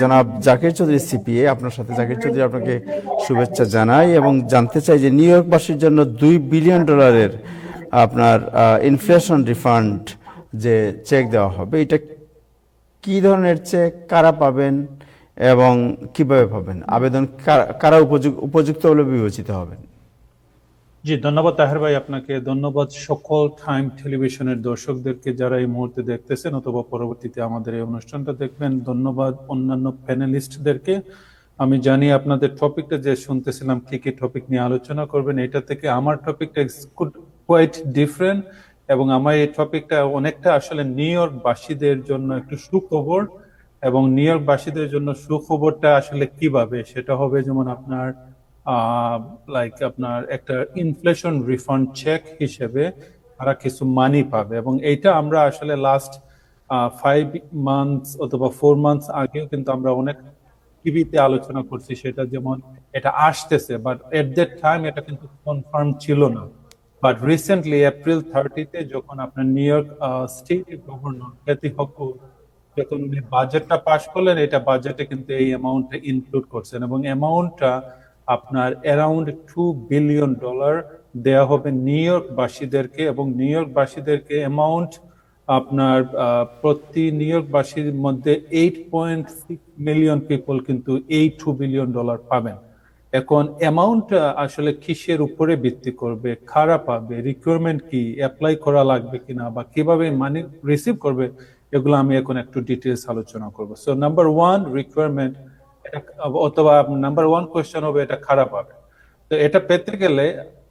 জনাব জাকির চৌধুরী সিপিএ, আপনার সাথে জাকির চৌধুরী আপনাকে শুভেচ্ছা জানাই এবং জানতে চাই যে নিউ ইয়র্কবাসীর জন্য $2 বিলিয়ন আপনার ইনফ্লেশন রিফান্ড যে চেক দেওয়া হবে, এটা কি ধরনের চেক, কারা পাবেন এবং কিভাবে পাবেন, আবেদন কারা উপযুক্ত বলে বিবেচিত হবেন? জি, ধন্যবাদ তাহের ভাই আপনাকে। ধন্যবাদ সকল টাইম টেলিভিশনের দর্শকদেরকে যারা এই মুহূর্তে দেখতেছেন অথবা পরবর্তীতে আমাদের এই অনুষ্ঠানটা দেখবেন। ধন্যবাদ অন্যান্য প্যানেলিস্টদেরকে। আমি জানি আপনাদের টপিকটা যে শুনতেছিলাম কি কি টপিক নিয়ে আলোচনা করবেন, এটা থেকে আমার টপিকটা কোয়াইট ডিফারেন্ট এবং আমার এই টপিকটা অনেকটা আসলে নিউ ইয়র্কবাসীদের জন্য একটু সুখবর। এবং নিউ ইয়র্কবাসীদের জন্য সুখবরটা আসলে কিভাবে, সেটা হবে যেমন আপনার আপনার একটা ইনফ্লেশন রিফান্ড চেক হিসেবে তারা কিছু মানি পাবে। এবং এইটা আমরা আসলে লাস্ট 5 মান্থস অথবা 4 মান্থস আগেও কিন্তু আমরা অনেক টিভিতে আলোচনা করছি, সেটা যেমন এটা আসতেছে, বাট এট দ্যাট টাইম এটা কিন্তু কনফার্ম ছিল না। বাট রিসেন্টলি এপ্রিল 30-তে যখন আপনার নিউ ইয়র্ক স্টেটের গভর্নর ক্যাথি হকুর যখন উনি বাজেটটা পাশ করলেন, এটা বাজেটে কিন্তু এই অ্যামাউন্টটা ইনক্লুড করছেন এবং অ্যামাউন্টটা আপনার অ্যারাউন্ড $2 বিলিয়ন দেয়া হবে নিউ ইয়র্কবাসীদেরকে। এবং নিউ ইয়র্কবাসীদেরকে অ্যামাউন্ট আপনার প্রতি নিউ ইয়র্কবাসীর মধ্যে 8.6 মিলিয়ন পিপল কিন্তু এই $2 বিলিয়ন পাবেন। এখন অ্যামাউন্ট আসলে কিসের উপরে ভিত্তি করবে, কারা পাবে, রিকোয়ারমেন্ট কি, অ্যাপ্লাই করা লাগবে কিনা বা কিভাবে মানি রিসিভ করবে, এগুলো আমি এখন একটু ডিটেলস আলোচনা করবো। সো নাম্বার 1 রিকোয়ারমেন্ট অথবা নাম্বার 1 কোয়েশ্চেন হবে এটা খারাপ হবে। তো এটা পেতে গেলে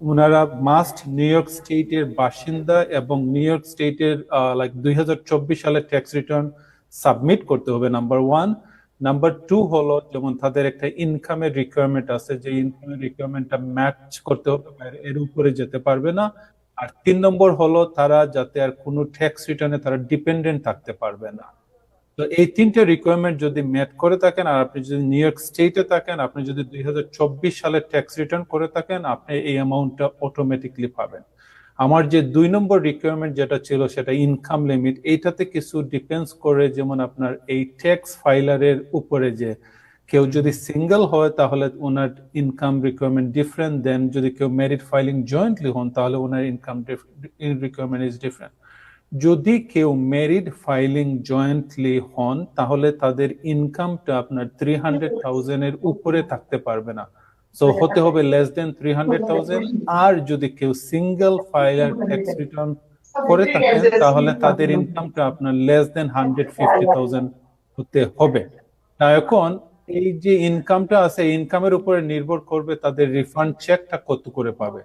ওনারা মাস্ট নিউ ইয়র্ক স্টেটের বাসিন্দা এবং নিউ ইয়র্ক স্টেটের 2024 সালের ট্যাক্স রিটার্ন সাবমিট করতে হবে, নাম্বার 1। নাম্বার 2 হলো যেমন তাদের একটা ইনকামের রিকোয়ারমেন্ট আছে, যে ইনকামের রিকোয়ারমেন্টটা ম্যাচ করতে হবে, এর উপরে যেতে পারবে না। আর 3 নম্বর হলো তারা যাতে আর কোনো ট্যাক্স রিটার্নে তারা ডিপেন্ডেন্ট থাকতে পারবে না। তো এই 3টে রিকোয়ারমেন্ট যদি মেট করে থাকেন আর আপনি যদি নিউ ইয়র্ক স্টেটে থাকেন, আপনি যদি 2024 সালের ট্যাক্স রিটার্ন করে থাকেন, আপনি এই অ্যামাউন্টটা অটোমেটিকলি পাবেন। আমার যে 2 নম্বর রিকোয়ারমেন্ট যেটা ছিল সেটা ইনকাম লিমিট, এইটাতে কিছু ডিপেন্ডস করে, যেমন আপনার এই ট্যাক্স ফাইলারের উপরে, যে কেউ যদি সিঙ্গেল হয় তাহলে ওনার ইনকাম রিকোয়ারমেন্ট ডিফারেন্ট, দেন যদি কেউ ম্যারিড ফাইলিং জয়েন্টলি হন তাহলে ওনার ইনকাম রিকোয়ারমেন্ট ইজ ডিফারেন্ট। যদি কেউ ম্যারিড ফাইলিং জয়েন্টলি হন তাহলে তাদের ইনকামটা আপনার 300,000 এর উপরে থাকতে পারবে না, সো হতে হবে লেস দেন 300,000। আর যদি কেউ সিঙ্গেল ফাইলার ট্যাক্স রিটার্ন করে থাকেন তাহলে তাদের ইনকামটা আপনার লেস দেন 150,000 হতে হবে। এখন এই যে ইনকামটা আছে, ইনকামের উপরে নির্ভর করবে তাদের রিফান্ড চেকটা কত করে পাবে।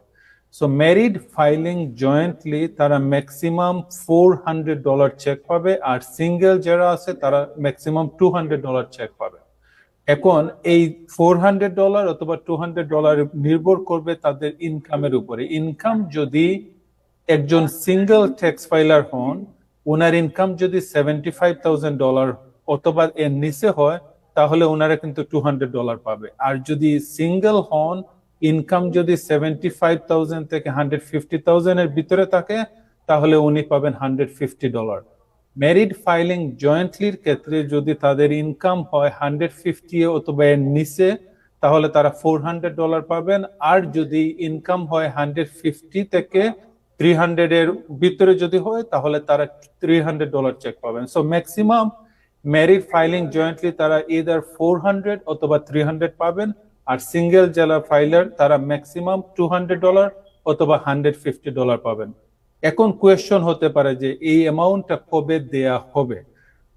সো ম্যারিড ফাইলিং জয়েন্টলি তারা ম্যাক্সিমাম $400 চেক পাবে, আর সিঙ্গেল যারা আছে তারা ম্যাক্সিমাম $200 চেক পাবে। এখন এই $400 অথবা $200 নির্ভর করবে তাদের ইনকামের উপরে। ইনকাম যদি একজন সিঙ্গেল ট্যাক্স ফাইলার হন, ওনার ইনকাম যদি $75,000 অথবা এর নিচে হয় তাহলে ওনারা কিন্তু $200 পাবে। আর যদি সিঙ্গেল হন, ইনকাম যদি 75,000 থেকে 150,000 এর ভিতরে থাকে তাহলে উনি পাবেন $150। ম্যারিড ফাইলিং জয়েন্টলির ক্ষেত্রে যদি তাদের ইনকাম হয় 150 অথবা এর নিচে তাহলে তারা $400 পাবেন। আর যদি ইনকাম হয় 150 থেকে 300 এর ভিতরে যদি হয় তাহলে তারা $300 চেক পাবেন। So maximum married filing jointly তারা ইদার 400 অথবা 300 পাবেন, আর সিঙ্গেল যারা ফাইলার তারা ম্যাক্সিমাম $200 অথবা $150 পাবেন। এখন কোয়েশ্চন হতে পারে যে এই অ্যামাউন্টটা কবে দেয়া হবে।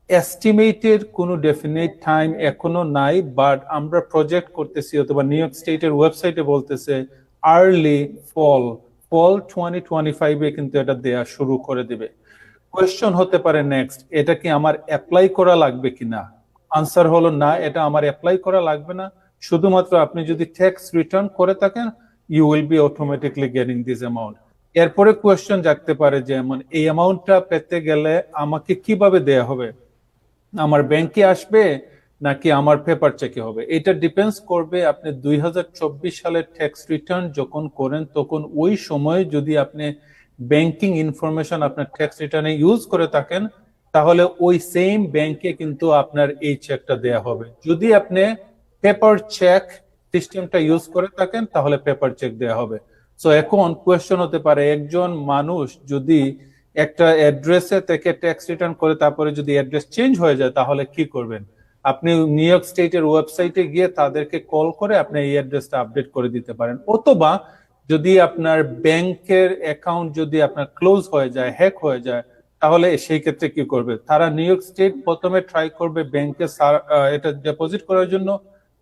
এস্টিমেটেড কোনো ডেফিনিট টাইম এখনো নাই, বাট আমরা প্রজেক্ট করতেছি অথবা নিউ ইয়র্ক স্টেটের ওয়েবসাইটে বলতেছে আর্লি ফল 2025 কিন্তু এটা দেয়া শুরু করে দিবে। কোয়েশ্চন হতে পারে নেক্সট, এটা কি আমার অ্যাপ্লাই করা লাগবে কিনা? আনসার হলো না, এটা আমার অ্যাপ্লাই করা লাগবে না। শুধুমাত্র আপনি যদি ট্যাক্স রিটার্ন করে থাকেন, you will be automatically getting this amount. এরপরে কোয়েশ্চন জাগতে পারে যে এই অ্যামাউন্টটা পেতে গেলে আমাকে কিভাবে দেয়া হবে, আমার ব্যাংকে আসবে নাকি আমার পেপার চেকে হবে? এটা ডিপেন্ডস করবে আপনি 2024 সালের ট্যাক্স রিটার্ন যখন করেন তখন ওই সময় যদি আপনি ব্যাংকিং ইনফরমেশন আপনার ট্যাক্স রিটার্নে ইউজ করে থাকেন তাহলে ওই সেম ব্যাংকে কিন্তু আপনার এই চেকটা দেয়া হবে। যদি আপনি পেপার চেক সিস্টেমটা ইউজ করে থাকেন তাহলে পেপার চেক দেয়া হবে। সো এখন কোয়েশ্চেন হতে পারে, একজন মানুষ যদি একটা অ্যাড্রেসে থেকে ট্যাক্স রিটার্ন করে তারপরে যদি অ্যাড্রেস চেঞ্জ হয়ে যায় তাহলে কি করবেন? আপনি নিউ ইয়র্ক স্টেটের ওয়েবসাইটে গিয়ে তাদেরকে কল করে আপনি এই অ্যাড্রেসটা আপডেট করে দিতে পারেন। অথবা যদি আপনার ব্যাংকের অ্যাকাউন্ট যদি আপনার ক্লোজ হয়ে যায়, হ্যাক হয়ে যায়, তাহলে সেই ক্ষেত্রে কি করবে? তারা নিউ ইয়র্ক স্টেট প্রথমে ট্রাই করবে ব্যাংকে এটা ডিপোজিট করার জন্য।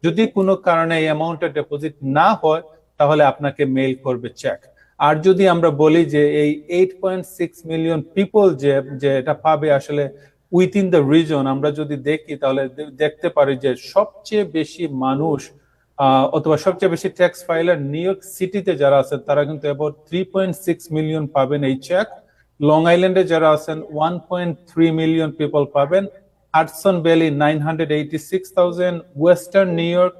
যদি কোনো কারণে এই অ্যামাউন্টটা ডিপোজিট না হয় তাহলে আপনাকে মেইল করবে চেক। আর যদি আমরা বলি যে এই 8.6 মিলিয়ন পিপল যে এটা পাবে আসলে উইথিন দ্য রিজন, আমরা যদি দেখি তাহলে দেখতে পারি যে সবচেয়ে বেশি মানুষ অথবা সবচেয়ে বেশি ট্যাক্স ফাইলার নিউ ইয়র্ক সিটিতে যারা আছেন তারা কিন্তু অ্যাবাউট 3.6 মিলিয়ন পাবেন এই চেক। লং আইল্যান্ডে যারা আছেন 1.3 মিলিয়ন পিপল পাবেন। Hudson valley 986,000, western new York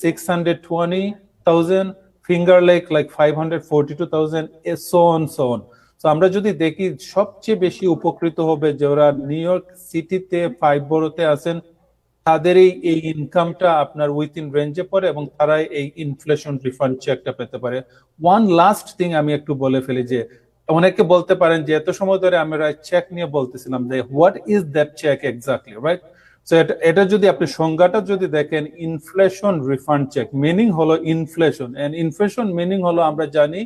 620,000, finger lake like 542,000, so on so on. তো আমরা যদি দেখি সবচেয়ে বেশি উপকৃত হবে যারা নিউ ইয়র্ক সিটিতে 5 বরোতে আছেন, তাদের এই ইনকামটা আপনার উইথিন রেঞ্জে পড়ে এবং তারা এই ইনফ্লেশন রিফান্ড চেকটা পেতে পারে। ওয়ান লাস্ট থিং আমি একটু বলে ফেলি যে অনেকে বলতে পারেন যে এত সময় ধরে আমরা চেক নিয়ে বলতেছিলাম যে what is that check exactly, right? So এটা যদি আপনি সংজ্ঞাটা যদি দেখেন, ইনফ্লেশন রিফান্ড চেক মিনিং হলো ইনফ্লেশন, এন্ড ইনফ্লেশন মিনিং হলো আমরা জানি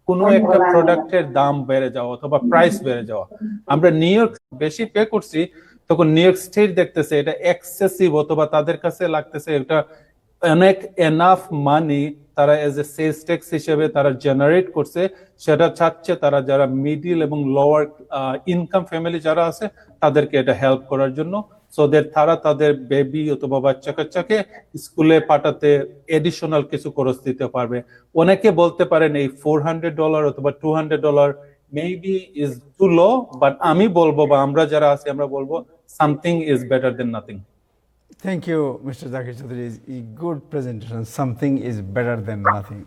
কোনো একটা প্রোডাক্টের দাম বেড়ে যাওয়া অথবা প্রাইস বেড়ে যাওয়া। আমরা নিউ ইয়র্ক বেশি পে করছি তখন নিউ ইয়র্ক স্টেট দেখতেছে এটা এক্সেসিভ অথবা তাদের কাছে লাগতেছে এটা অনেক এনাফ মানি তারা এজ এ সেলস ট্যাক্স হিসেবে তারা জেনারেট করছে, সেটা চাচ্ছে তারা যারা মিডিল এবং লোয়ার ইনকাম ফ্যামিলি যারা আছে তাদেরকে এটা হেল্প করার জন্য, সো দ্যাট তারা তাদের বেবি অথবা বাচ্চা কাচ্চাকে স্কুলে পাঠাতে এডিশনাল কিছু খরচ দিতে পারবে। অনেকে বলতে পারেন এই $400 অথবা $200 maybe is too low, but আমি বলবো বা আমরা যারা আছি আমরা বলবো something is better than nothing. Thank you, Mr. Zakir Chaudhary. Good presentation. Something is better than nothing.